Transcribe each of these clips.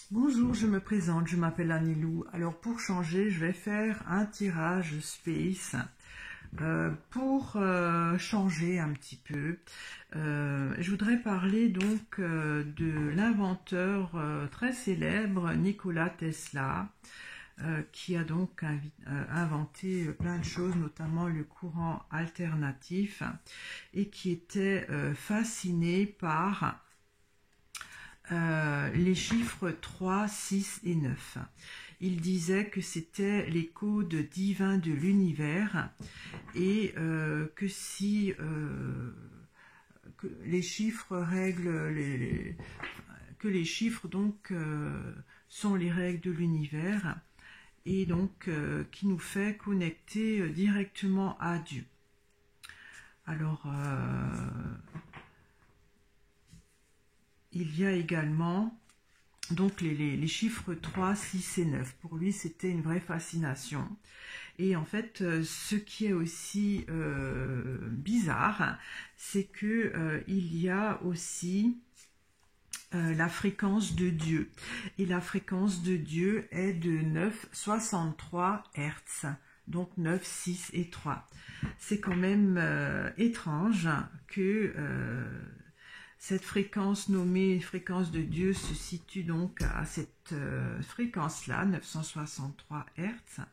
Bonjour, je me présente, je m'appelle Anilou. Alors pour changer, je vais faire un tirage space pour changer un petit peu. Je voudrais parler donc de l'inventeur très célèbre Nikola Tesla, qui a donc inventé plein de choses, notamment le courant alternatif, et qui était fasciné par les chiffres 3, 6 et 9. Il disait que c'était les codes divins de l'univers et que si que les chiffres règlent que les chiffres donc sont les règles de l'univers et donc qui nous fait connecter directement à Dieu. Alors il y a également donc les chiffres 3, 6 et 9. Pour lui, c'était une vraie fascination. Et en fait, ce qui est aussi bizarre, c'est que il y a aussi la fréquence de Dieu. Et la fréquence de Dieu est de 9,63 Hz. Donc 9, 6 et 3. C'est quand même étrange que cette fréquence nommée fréquence de Dieu se situe donc à cette fréquence-là, 963 Hz.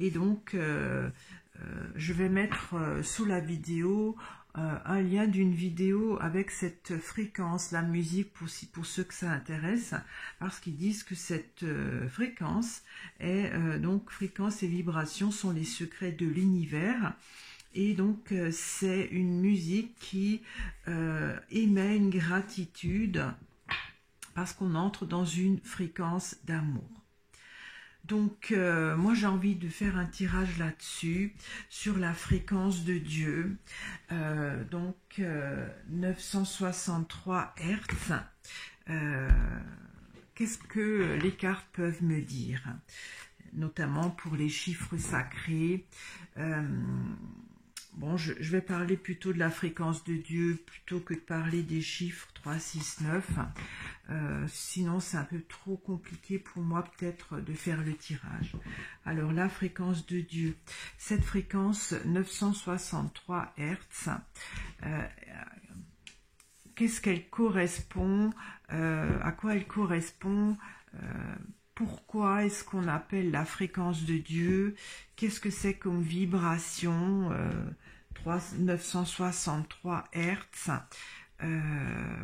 Et donc, je vais mettre sous la vidéo un lien d'une vidéo avec cette fréquence, la musique, pour ceux que ça intéresse, parce qu'ils disent que cette fréquence est, donc fréquence et vibration sont les secrets de l'univers. Et donc, c'est une musique qui émet une gratitude parce qu'on entre dans une fréquence d'amour. Donc, moi, j'ai envie de faire un tirage là-dessus, sur la fréquence de Dieu. Donc, 963 Hz. Qu'est-ce que les cartes peuvent me dire? Notamment pour les chiffres sacrés. Bon, je vais parler plutôt de la fréquence de Dieu plutôt que de parler des chiffres 3, 6, 9. Sinon, c'est un peu trop compliqué pour moi peut-être de faire le tirage. Alors, la fréquence de Dieu. Cette fréquence 963 Hz, qu'est-ce qu'elle correspond? À quoi elle correspond? Pourquoi est-ce qu'on appelle la fréquence de Dieu? Qu'est-ce que c'est comme vibration? 963 Hz.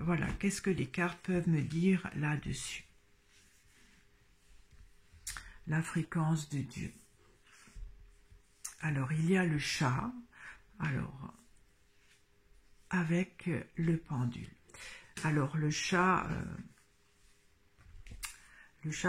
Voilà, qu'est-ce que les cartes peuvent me dire là-dessus? La fréquence de Dieu. Alors, il y a le chat, alors, avec le pendule. Alors, le chat,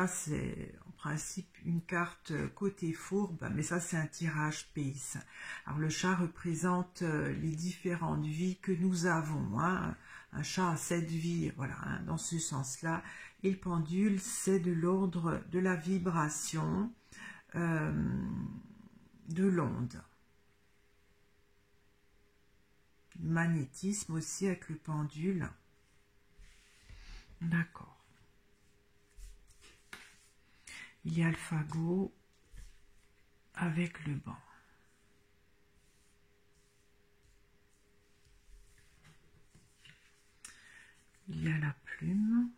c'est en principe une carte côté fourbe, mais ça, c'est un tirage pace. Alors, le chat représente les différentes vies que nous avons. Hein. Un chat a 7 vies, voilà, hein, dans ce sens-là. Et le pendule, c'est de l'ordre de la vibration de l'onde. Le magnétisme aussi avec le pendule. D'accord. Il y a le fagot avec le banc. Il y a la plume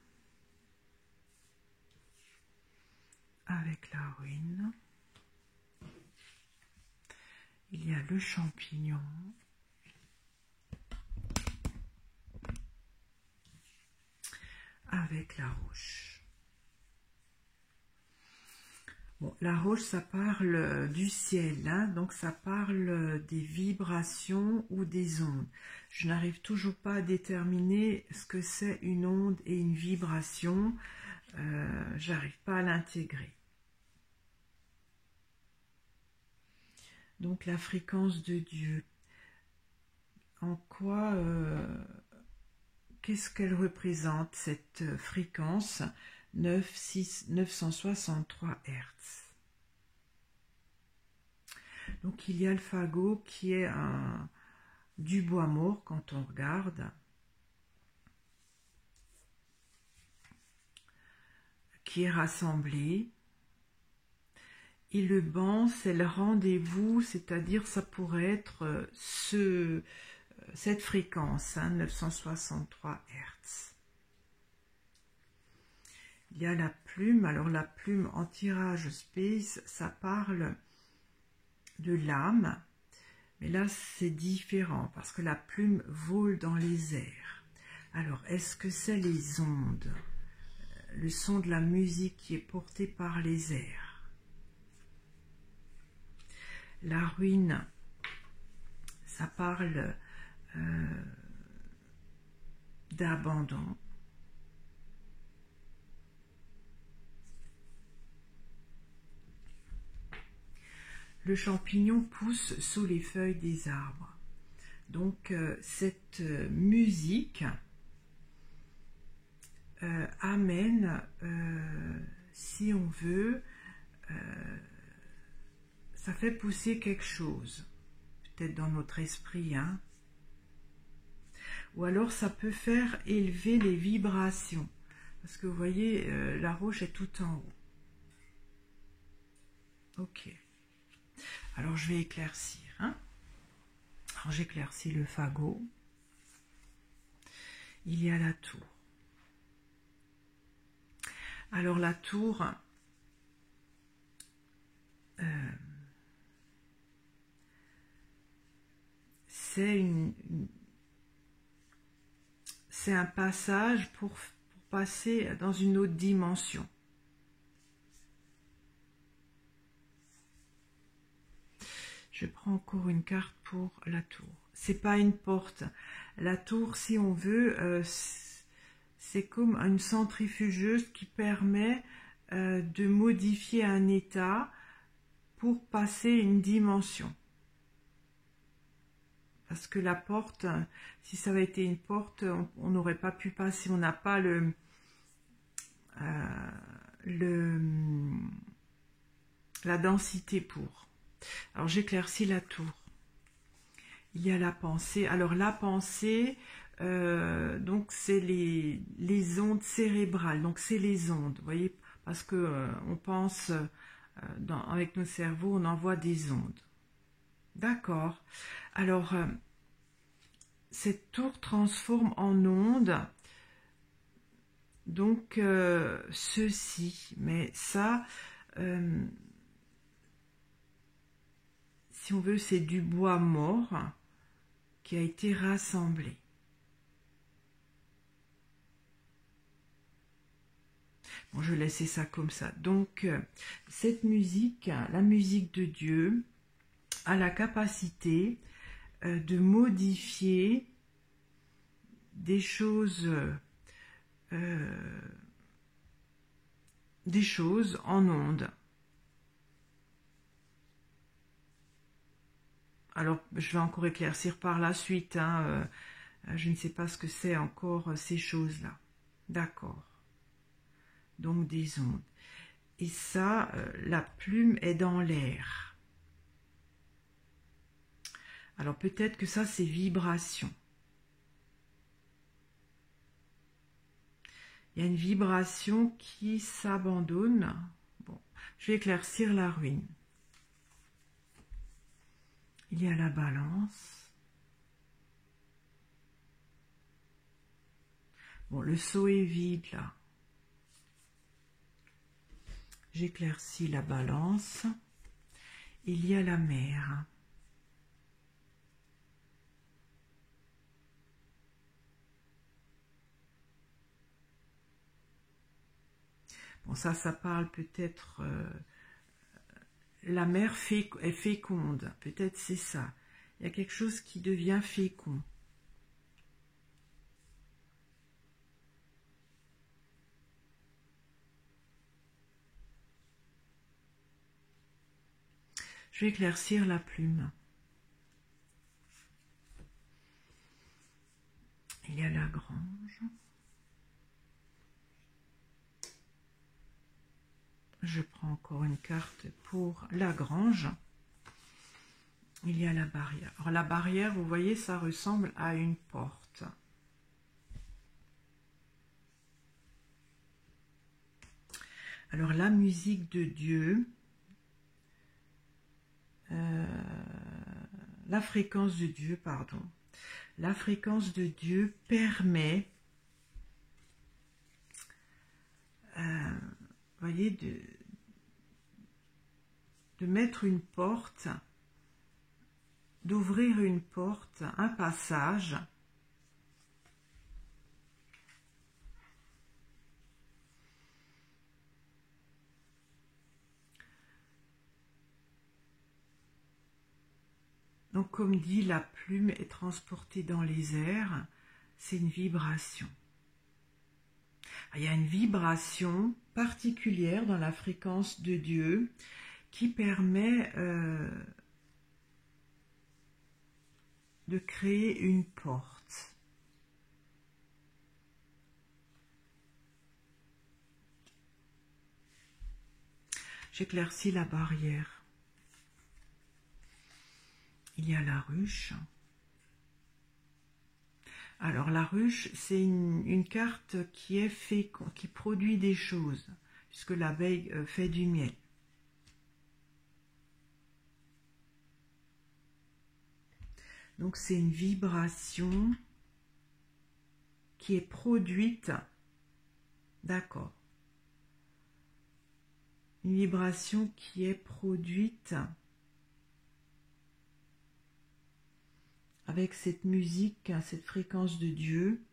avec la ruine. Il y a le champignon. Avec la roche. Bon, la roche, ça parle du ciel, hein, donc ça parle des vibrations ou des ondes. Je n'arrive toujours pas à déterminer ce que c'est une onde et une vibration. J'arrive pas à l'intégrer. Donc la fréquence de Dieu. En quoi, qu'est-ce qu'elle représente cette fréquence 963 Hz. Donc il y a le fagot qui est du bois mort quand on regarde, qui est rassemblé. Et le banc, c'est le rendez-vous, c'est-à-dire ça pourrait être cette fréquence, hein, 963 Hz. Il y a la plume. Alors la plume en tirage space, ça parle de l'âme. Mais là, c'est différent parce que la plume vole dans les airs. Alors, est-ce que c'est les ondes, le son de la musique qui est porté par les airs? La ruine, ça parle d'abandon. Le champignon pousse sous les feuilles des arbres. Donc, cette musique amène, si on veut, ça fait pousser quelque chose, peut-être dans notre esprit, hein. Ou alors ça peut faire élever les vibrations, parce que vous voyez, la roche est tout en haut. Ok. Alors je vais éclaircir, hein. Alors j'éclaircis le fagot. Il y a la tour. Alors la tour, c'est un passage pour passer dans une autre dimension. Je prends encore une carte pour la tour. C'est pas une porte. La tour, si on veut, c'est comme une centrifugeuse qui permet de modifier un état pour passer une dimension. Parce que la porte, si ça avait été une porte, on n'aurait pas pu passer. On n'a pas la densité pour. Alors j'éclaircis la tour. Il y a la pensée. Alors la pensée, donc c'est les ondes cérébrales. Donc c'est les ondes, vous voyez, parce que on pense avec nos cerveaux, on envoie des ondes. D'accord. Alors cette tour transforme en ondes. Donc ceci, mais ça. Si on veut, c'est du bois mort qui a été rassemblé. Bon, je vais laisser ça comme ça. Donc, cette musique, la musique de Dieu, a la capacité de modifier des choses en ondes. Alors, je vais encore éclaircir par la suite, hein, je ne sais pas ce que c'est encore ces choses-là. D'accord. Donc, des ondes. Et ça, la plume est dans l'air. Alors, peut-être que ça, c'est vibration. Il y a une vibration qui s'abandonne. Bon, je vais éclaircir la ruine. Il y a la balance. Bon, le seau est vide là. J'éclaircis la balance. Il y a la mer. Bon, ça parle peut-être... la mer est féconde, peut-être c'est ça. Il y a quelque chose qui devient fécond. Je vais éclaircir la plume. Il y a la grange. Je prends encore une carte pour la grange. Il y a la barrière. Alors la barrière, vous voyez, ça ressemble à une porte. Alors la musique de Dieu, la fréquence de Dieu, pardon. La fréquence de Dieu permet, voyez, de mettre une porte, d'ouvrir une porte, un passage, donc comme dit, la plume est transportée dans les airs, c'est une vibration. Il y a une vibration particulière dans la fréquence de Dieu qui permet de créer une porte. J'éclaircis la barrière. Il y a la ruche. Alors la ruche, c'est une carte qui est féconde, qui produit des choses, puisque l'abeille fait du miel. Donc c'est une vibration qui est produite, d'accord. Une vibration qui est produite avec cette musique, cette fréquence de Dieu.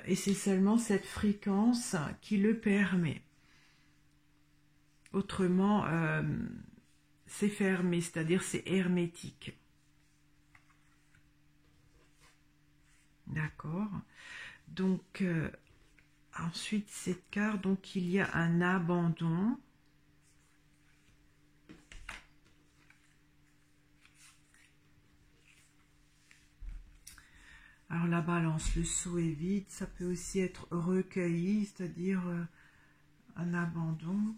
Et c'est seulement cette fréquence qui le permet. Autrement, c'est fermé, c'est-à-dire c'est hermétique. D'accord. Donc, ensuite, cette carte, donc il y a un abandon. Alors la balance, le seau est vide, ça peut aussi être recueilli, c'est-à-dire un abandon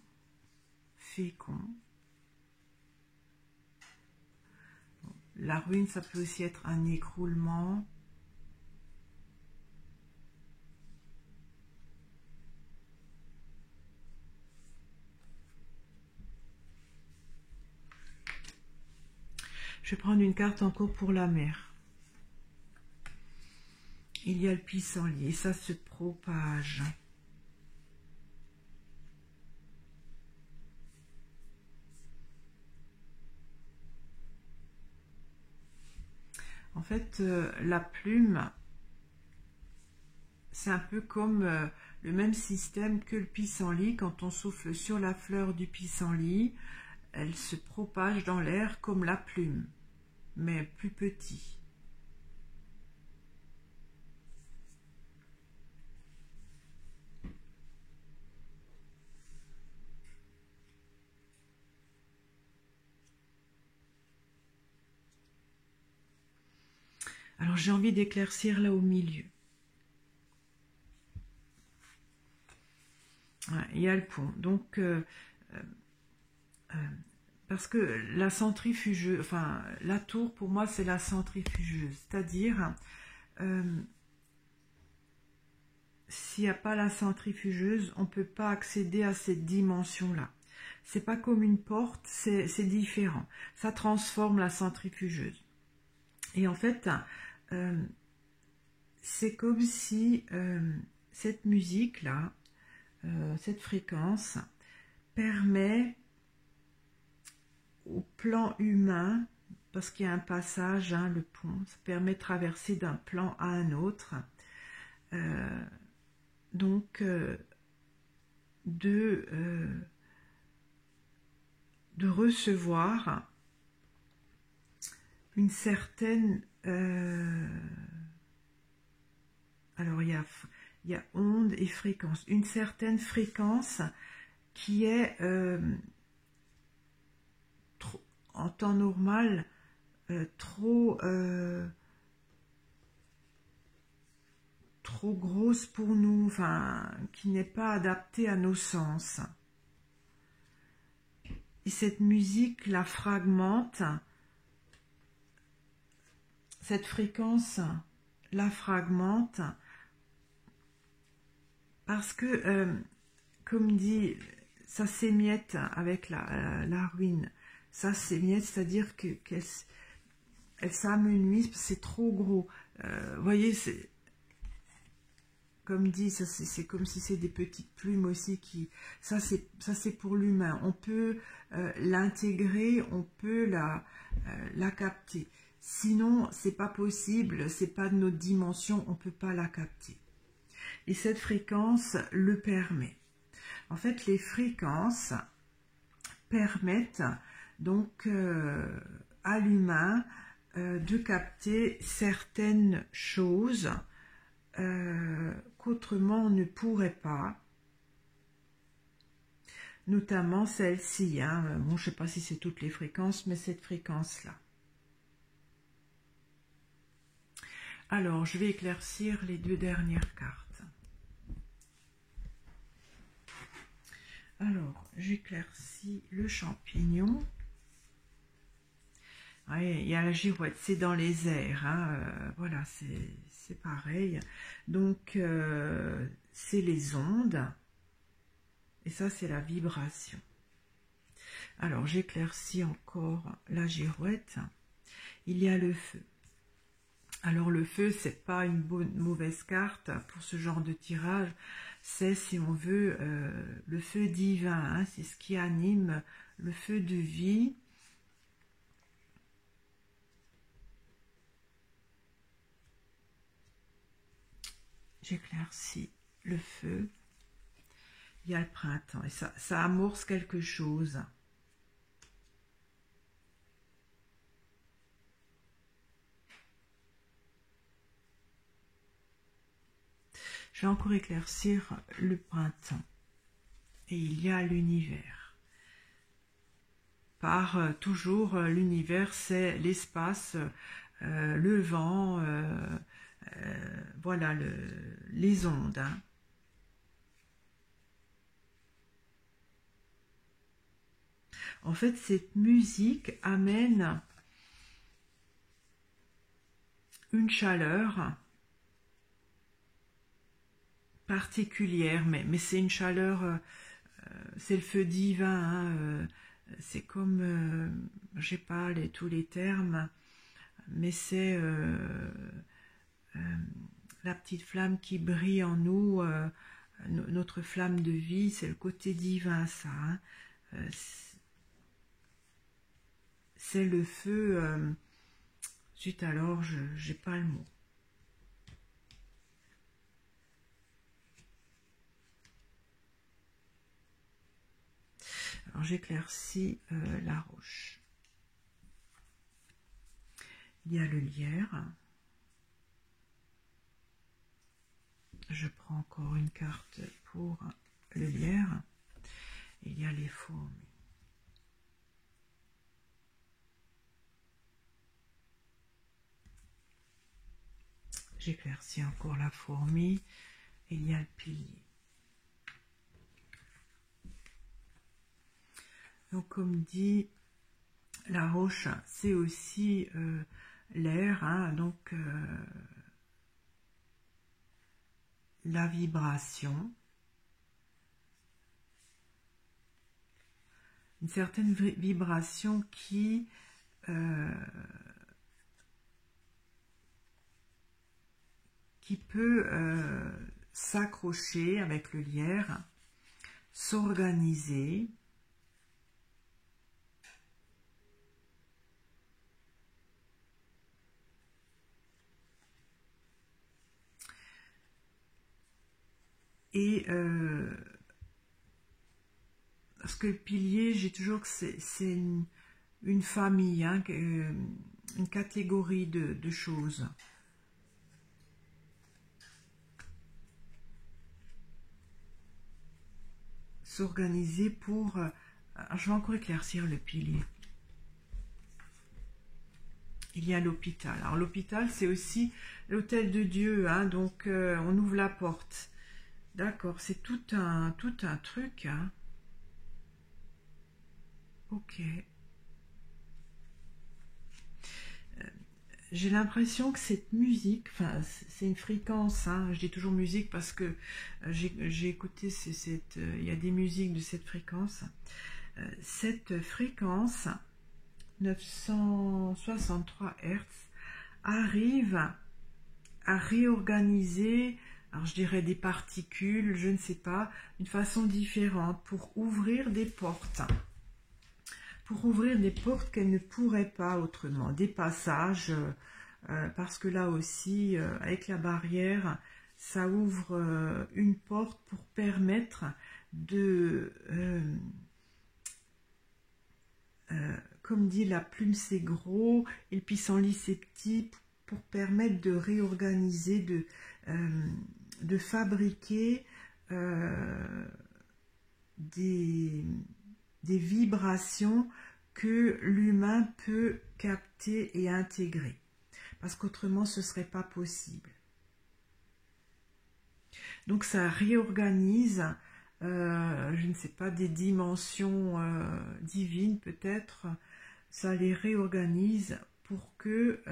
fécond. La ruine, ça peut aussi être un écroulement. Je vais prendre une carte encore pour la mer. Il y a le pissenlit et ça se propage. En fait, la plume, c'est un peu comme le même système que le pissenlit. Quand on souffle sur la fleur du pissenlit, elle se propage dans l'air comme la plume, mais plus petit. Alors j'ai envie d'éclaircir là au milieu. Ouais, il y a le pont. Donc, parce que la centrifugeuse, enfin la tour pour moi c'est la centrifugeuse. C'est-à-dire, s'il n'y a pas la centrifugeuse, on ne peut pas accéder à cette dimension-là. C'est pas comme une porte, c'est différent. Ça transforme la centrifugeuse. Et en fait, c'est comme si cette musique-là, cette fréquence, permet au plan humain, parce qu'il y a un passage, hein, le pont, ça permet de traverser d'un plan à un autre, donc de recevoir une certaine... alors il y a onde et fréquence. Une certaine fréquence qui est en temps normal trop grosse pour nous, enfin qui n'est pas adaptée à nos sens. Et cette musique la fragmente cette fréquence la fragmente parce que, comme dit, ça s'émiette avec la ruine. Ça s'émiette, c'est-à-dire qu'elle s'amenuise, c'est trop gros. Vous voyez, c'est comme dit, c'est comme si c'est des petites plumes aussi qui... Ça, c'est pour l'humain. On peut l'intégrer, on peut la capter. Sinon, c'est pas possible, c'est pas de notre dimension, on peut pas la capter. Et cette fréquence le permet. En fait, les fréquences permettent donc à l'humain de capter certaines choses qu'autrement on ne pourrait pas, notamment celle-ci. Hein. Bon, je ne sais pas si c'est toutes les fréquences, mais cette fréquence-là. Alors, je vais éclaircir les deux dernières cartes. Alors, j'éclaircis le champignon. Ouais, il y a la girouette, c'est dans les airs, hein, voilà, c'est pareil. Donc, c'est les ondes, et ça, c'est la vibration. Alors, j'éclaircis encore la girouette. Il y a le feu. Alors, le feu, c'est pas une mauvaise carte pour ce genre de tirage, c'est, si on veut, le feu divin, hein, c'est ce qui anime le feu de vie. J'éclaircis le feu. Il y a le printemps et ça amorce quelque chose. Je vais encore éclaircir le printemps. Et il y a l'univers. Par toujours, l'univers, c'est l'espace, le vent, voilà, les ondes. Hein. En fait, cette musique amène une chaleur particulière, mais c'est une chaleur, c'est le feu divin, hein, c'est comme, je sais pas tous les termes, mais c'est la petite flamme qui brille en nous, notre flamme de vie, c'est le côté divin, ça. Hein. C'est le feu, zut alors, j'ai pas le mot. Alors j'éclaircis la roche. Il y a le lierre. Je prends encore une carte pour le lierre. Il y a les fourmis. J'éclaircis encore la fourmi. Il y a le pilier. Donc comme dit, la roche, c'est aussi l'air, hein, donc la vibration, une certaine vibration qui peut s'accrocher avec le lierre, s'organiser, et parce que le pilier, j'ai toujours que c'est une famille, hein, une catégorie de choses. S'organiser pour... je vais encore éclaircir le pilier. Il y a l'hôpital. Alors l'hôpital, c'est aussi l'hôtel de Dieu, hein, donc on ouvre la porte. D'accord, c'est tout un truc. Hein. Ok. j'ai l'impression que cette musique, enfin c'est une fréquence, hein, je dis toujours musique parce que j'ai écouté, il y a des musiques de cette fréquence. Cette fréquence 963 Hz arrive à réorganiser, alors je dirais des particules, je ne sais pas, d'une façon différente pour ouvrir des portes. Pour ouvrir des portes qu'elle ne pourrait pas autrement, des passages, parce que là aussi, avec la barrière, ça ouvre une porte pour permettre de, comme dit, la plume c'est gros et le pissenlit c'est petit, pour permettre de réorganiser, de fabriquer des vibrations que l'humain peut capter et intégrer. Parce qu'autrement, ce ne serait pas possible. Donc ça réorganise, je ne sais pas, des dimensions divines peut-être, ça les réorganise pour que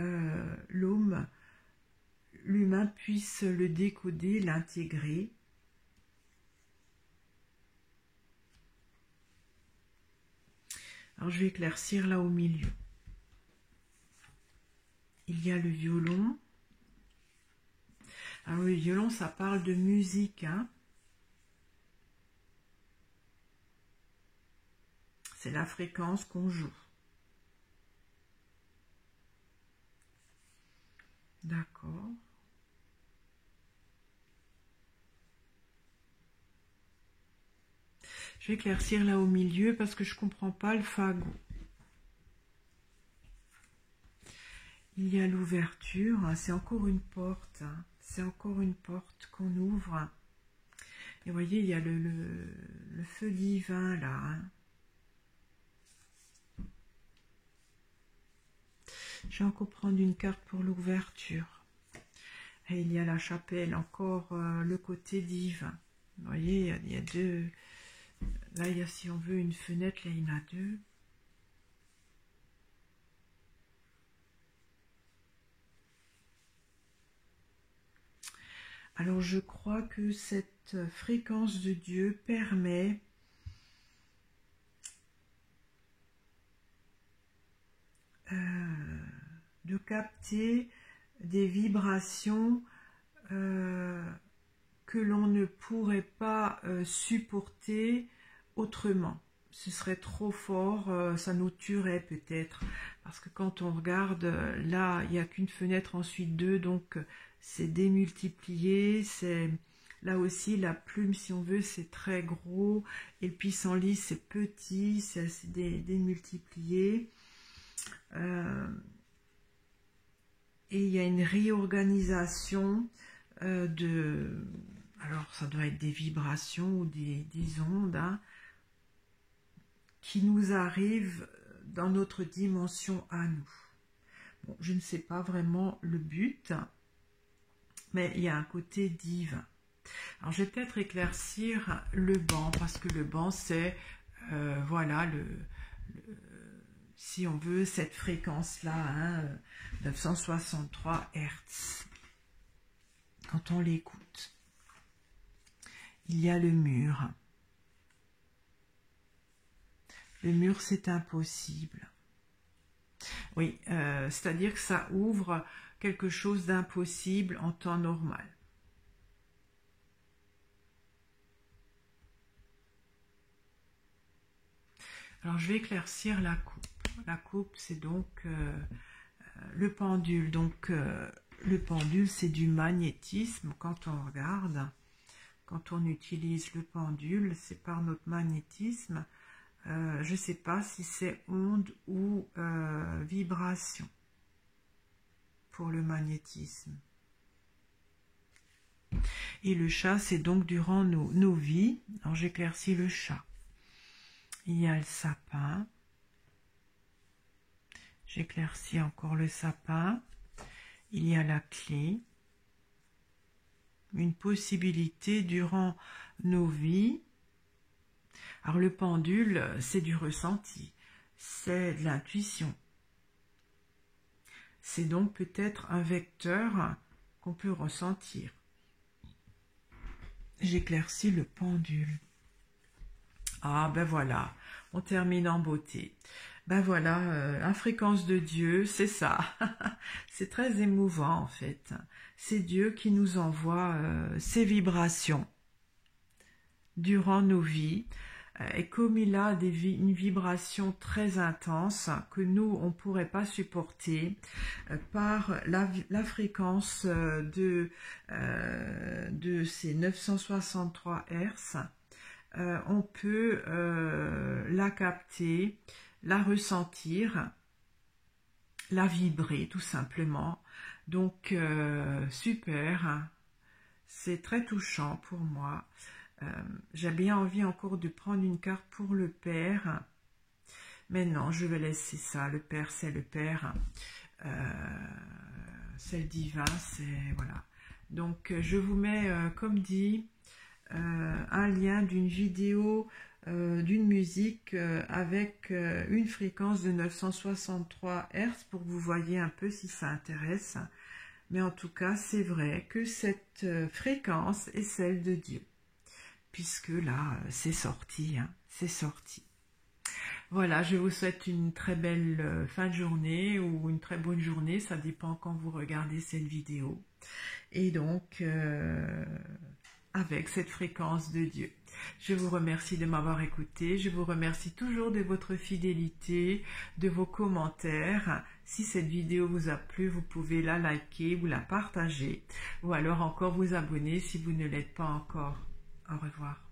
l'humain puisse le décoder, l'intégrer. Alors je vais éclaircir là au milieu. Il y a le violon. Alors le violon, ça parle de musique, hein. C'est la fréquence qu'on joue. D'accord. Je vais éclaircir là au milieu parce que je ne comprends pas le fagot. Il y a l'ouverture, c'est encore une porte, hein. C'est encore une porte qu'on ouvre. Et vous voyez, il y a le feu divin là, hein. Je vais encore prendre une carte pour l'ouverture. Et il y a la chapelle, encore le côté divin. Vous voyez, il y a deux. Là, il y a, si on veut, une fenêtre, là, il y en a deux. Alors, je crois que cette fréquence de Dieu permet de capter des vibrations que l'on ne pourrait pas supporter autrement. Ce serait trop fort, ça nous tuerait peut-être. Parce que quand on regarde, là, il n'y a qu'une fenêtre, ensuite deux, donc c'est démultiplié. C'est là aussi, la plume, si on veut, c'est très gros. Et le pissenlit, c'est petit, c'est démultiplié. Et il y a une réorganisation alors ça doit être des vibrations ou des ondes, hein, qui nous arrivent dans notre dimension à nous. Bon, je ne sais pas vraiment le but, mais il y a un côté divin. Alors je vais peut-être éclaircir le banc, parce que le banc c'est, voilà, si on veut, cette fréquence-là, hein, 963 Hz. Quand on l'écoute, il y a le mur. Le mur, c'est impossible. Oui, c'est-à-dire que ça ouvre quelque chose d'impossible en temps normal. Alors, je vais éclaircir la coupe. La coupe, c'est donc le pendule. Donc, le pendule, c'est du magnétisme quand on regarde. Quand on utilise le pendule, c'est par notre magnétisme. Je ne sais pas si c'est onde ou vibration pour le magnétisme. Et le chat, c'est donc durant nos vies. Alors j'éclaircis le chat. Il y a le sapin. J'éclaircis encore le sapin. Il y a la clé. Une possibilité durant nos vies. Alors le pendule, c'est du ressenti, c'est de l'intuition, C'est donc peut-être un vecteur qu'on peut ressentir. J'éclaircis le pendule. Ah ben voilà, on termine en beauté. Ben voilà, la fréquence de Dieu, c'est ça. C'est très émouvant en fait. C'est Dieu qui nous envoie ses vibrations durant nos vies. Et comme il a une vibration très intense que nous, on ne pourrait pas supporter, par la fréquence de ces 963 Hz, on peut la capter, la ressentir, la vibrer tout simplement. Donc super, c'est très touchant pour moi. J'ai bien envie encore de prendre une carte pour le Père, mais non, je vais laisser ça. Le Père, c'est le Père, c'est le divin, c'est voilà. Donc je vous mets, comme dit, un lien d'une vidéo, d'une musique avec une fréquence de 963 Hz pour que vous voyez un peu si ça intéresse. Mais en tout cas, c'est vrai que cette fréquence est celle de Dieu. Puisque là, c'est sorti, hein, c'est sorti. Voilà, je vous souhaite une très belle fin de journée ou une très bonne journée, ça dépend quand vous regardez cette vidéo. Et donc, avec cette fréquence de Dieu. Je vous remercie de m'avoir écouté, je vous remercie toujours de votre fidélité, de vos commentaires. Si cette vidéo vous a plu, vous pouvez la liker ou la partager, ou alors encore vous abonner si vous ne l'êtes pas encore. Au revoir.